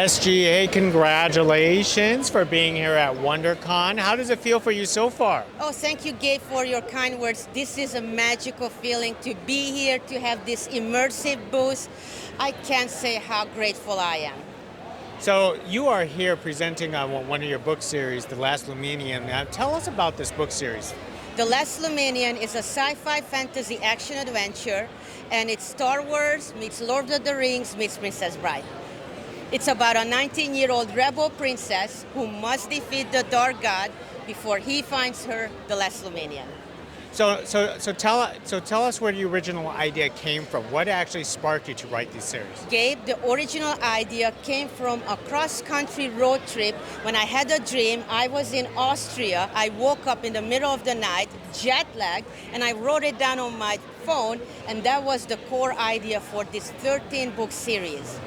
SGA, congratulations for being here at WonderCon. How does it feel for you so far? Oh, thank you, Gabe, for your kind words. This is a magical feeling to be here, to have this immersive booth. I can't say how grateful I am. So you are here presenting one of your book series, The Last Lumenian. Now, tell us about this book series. The Last Lumenian is a sci-fi fantasy action adventure, and it's Star Wars meets Lord of the Rings meets Princess Bride. It's about a 19-year-old rebel princess who must defeat the Dark God before he finds her, the Last Lumenian. So tell us where the original idea came from. What actually sparked you to write this series? Gabe, the original idea came from a cross-country road trip when I had a dream. I was in Austria. I woke up in the middle of the night, jet lagged, and I wrote it down on my phone, and that was the core idea for this 13-book series.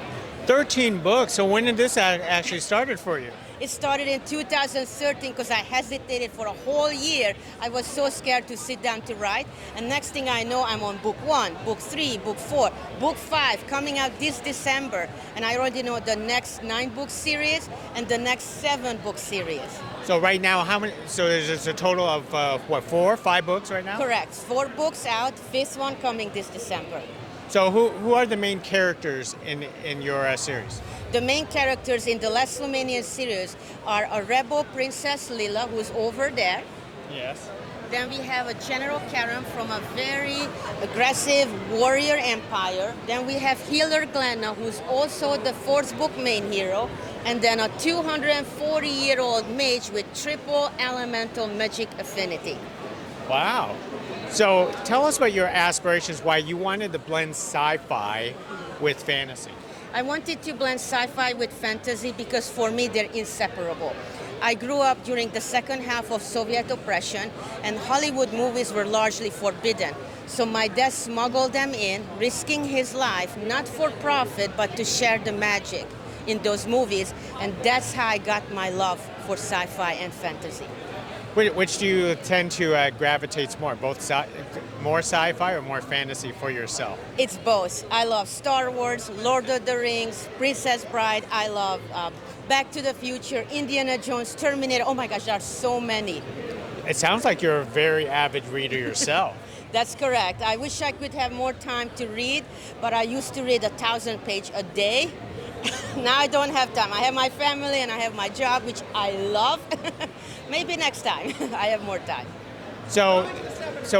13 books. So when did this actually started for you? It started in 2013 because I hesitated for a whole year. I was so scared to sit down to write. And next thing I know, I'm on book 1, book 3, book 4, book 5 coming out this December. And I already know the next 9-book series and the next 7-book series. So right now, how many? So there's a total of 4, 5 books right now? Correct. 4 books out, 5th one coming this December. So who are the main characters in your series? The main characters in the Last Lumenian series are a rebel Princess Lilla, who's over there. Yes. Then we have a General Karen from a very aggressive warrior empire. Then we have Healer Glenna, who's also the 4th book main hero. And then a 240-year-old mage with triple elemental magic affinity. Wow. So tell us about your aspirations, why you wanted to blend sci-fi with fantasy. I wanted to blend sci-fi with fantasy because for me they're inseparable. I grew up during the second half of Soviet oppression, and Hollywood movies were largely forbidden. So my dad smuggled them in, risking his life, not for profit, but to share the magic in those movies. And that's how I got my love for sci-fi and fantasy. Which do you tend to gravitate more, more sci-fi or more fantasy for yourself? It's both. I love Star Wars, Lord of the Rings, Princess Bride. I love Back to the Future, Indiana Jones, Terminator. Oh my gosh, there are so many. It sounds like you're a very avid reader yourself. That's correct. I wish I could have more time to read, but I used to read 1,000 pages a day. Now I don't have time. I have my family and I have my job, which I love. Maybe next time I have more time. So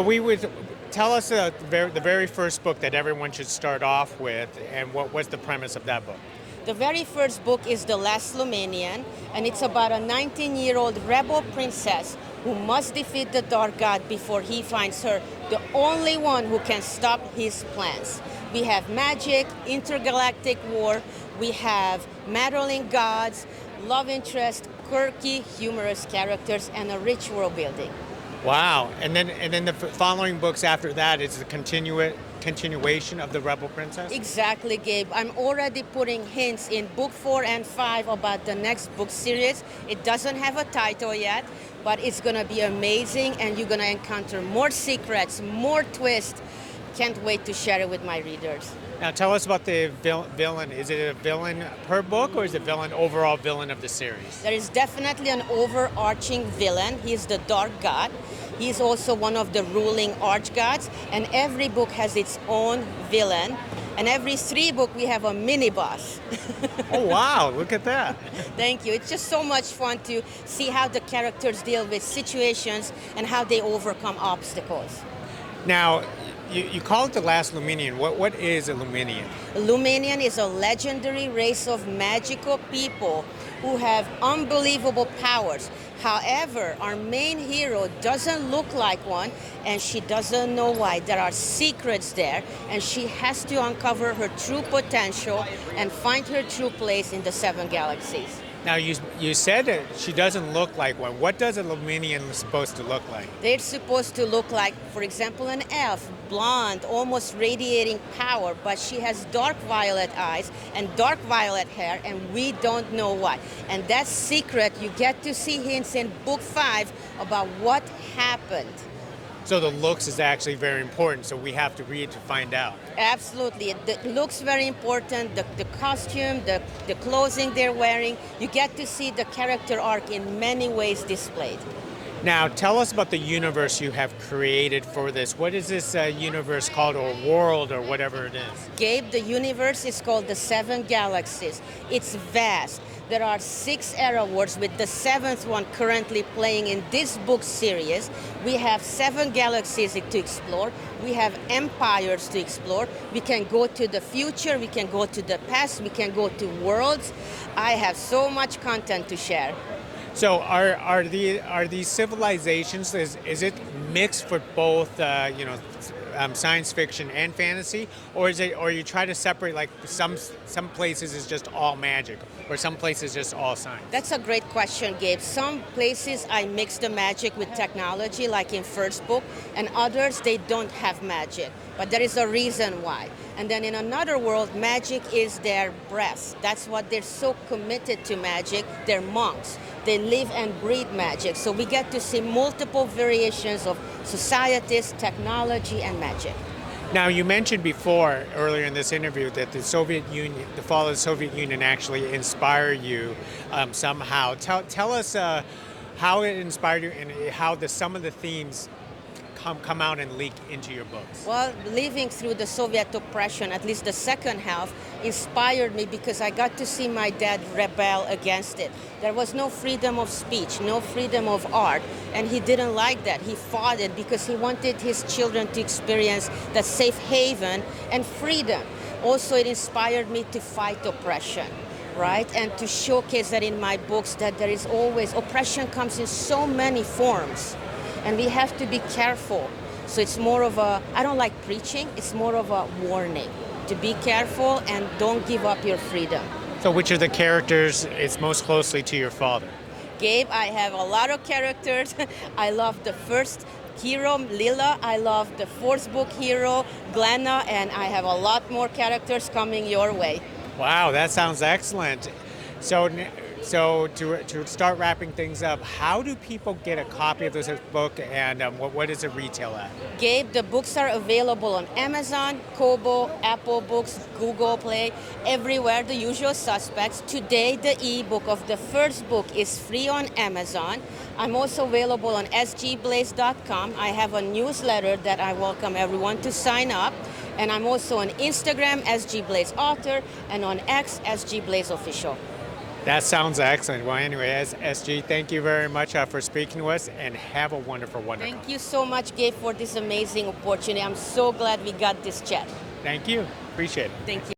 we would tell us the very first book that everyone should start off with, and what was the premise of that book? The very first book is The Last Lumenian, and it's about a 19-year-old rebel princess who must defeat the Dark God before he finds her, the only one who can stop his plans. We have magic, intergalactic war, we have meddling gods, love interest, quirky, humorous characters, and a rich world building. Wow! And then the following books after that is the continuation of the Rebel Princess? Exactly, Gabe. I'm already putting hints in book 4 and 5 about the next book series. It doesn't have a title yet, but it's going to be amazing, and you're going to encounter more secrets, more twists. Can't wait to share it with my readers. Now tell us about the villain. Is it a villain per book, or is it overall villain of the series? There is definitely an overarching villain. He's the Dark God. He's also one of the ruling archgods, and every book has its own villain. And every 3 books we have a mini boss. Oh wow, look at that. Thank you. It's just so much fun to see how the characters deal with situations and how they overcome obstacles. Now, you call it the Last Lumenian. What is a Lumenian? A Lumenian is a legendary race of magical people who have unbelievable powers. However, our main hero doesn't look like one, and she doesn't know why. There are secrets there, and she has to uncover her true potential and find her true place in the Seven Galazies. Now, you said that she doesn't look like one. What does a Lumenian supposed to look like? They're supposed to look like, for example, an elf, blonde, almost radiating power, but she has dark violet eyes and dark violet hair, and we don't know why. And that's secret. You get to see hints in book 5 about what happened So the looks is actually very important. So we have to read to find out. Absolutely. The looks very important, the costume, the clothing they're wearing. You get to see the character arc in many ways displayed. Now, tell us about the universe you have created for this. What is this universe called, or world, or whatever it is? Gabe, the universe is called the Seven Galazies. It's vast. There are 6 era worlds, with the 7th one currently playing in this book series. We have 7 galaxies to explore. We have empires to explore. We can go to the future. We can go to the past. We can go to worlds. I have so much content to share. So are these civilizations, is it mixed for both science fiction and fantasy, or you try to separate, like some places is just all magic, or some places just all science? That's a great question, Gabe. Some places I mix the magic with technology, like in first book, and others they don't have magic, but there is a reason why. And then in another world, magic is their breath. That's what they're so committed to magic. They're monks. They live and breathe magic. So we get to see multiple variations of societies, technology, and magic. Now, you mentioned before, earlier in this interview, that the Soviet Union, the fall of the Soviet Union actually inspired you somehow. Tell us how it inspired you, and how some of the themes come out and leak into your books. Well, living through the Soviet oppression, at least the second half, inspired me because I got to see my dad rebel against it. There was no freedom of speech, no freedom of art, and he didn't like that. He fought it because he wanted his children to experience that safe haven and freedom. Also, it inspired me to fight oppression, right? And to showcase that in my books, that there is always, oppression comes in so many forms. And we have to be careful. So it's more of a, I don't like preaching, it's more of a warning. To be careful and don't give up your freedom. So which of the characters is most closely to your father? Gabe, I have a lot of characters. I love the first hero, Lilla. I love the 4th book hero, Glenna. And I have a lot more characters coming your way. Wow, that sounds excellent. So to start wrapping things up, how do people get a copy of this book, and what does it retail at? Gabe, the books are available on Amazon, Kobo, Apple Books, Google Play, everywhere, the usual suspects. Today, the ebook of the first book is free on Amazon. I'm also available on sgblaise.com. I have a newsletter that I welcome everyone to sign up. And I'm also on Instagram, sgblaise author, and on X, sgblaise official. That sounds excellent. Well, anyway, SG, thank you very much for speaking to us, and have a wonderful WonderCon. Thank you so much, Gabe, for this amazing opportunity. I'm so glad we got this chat. Thank you. Appreciate it. Thank you.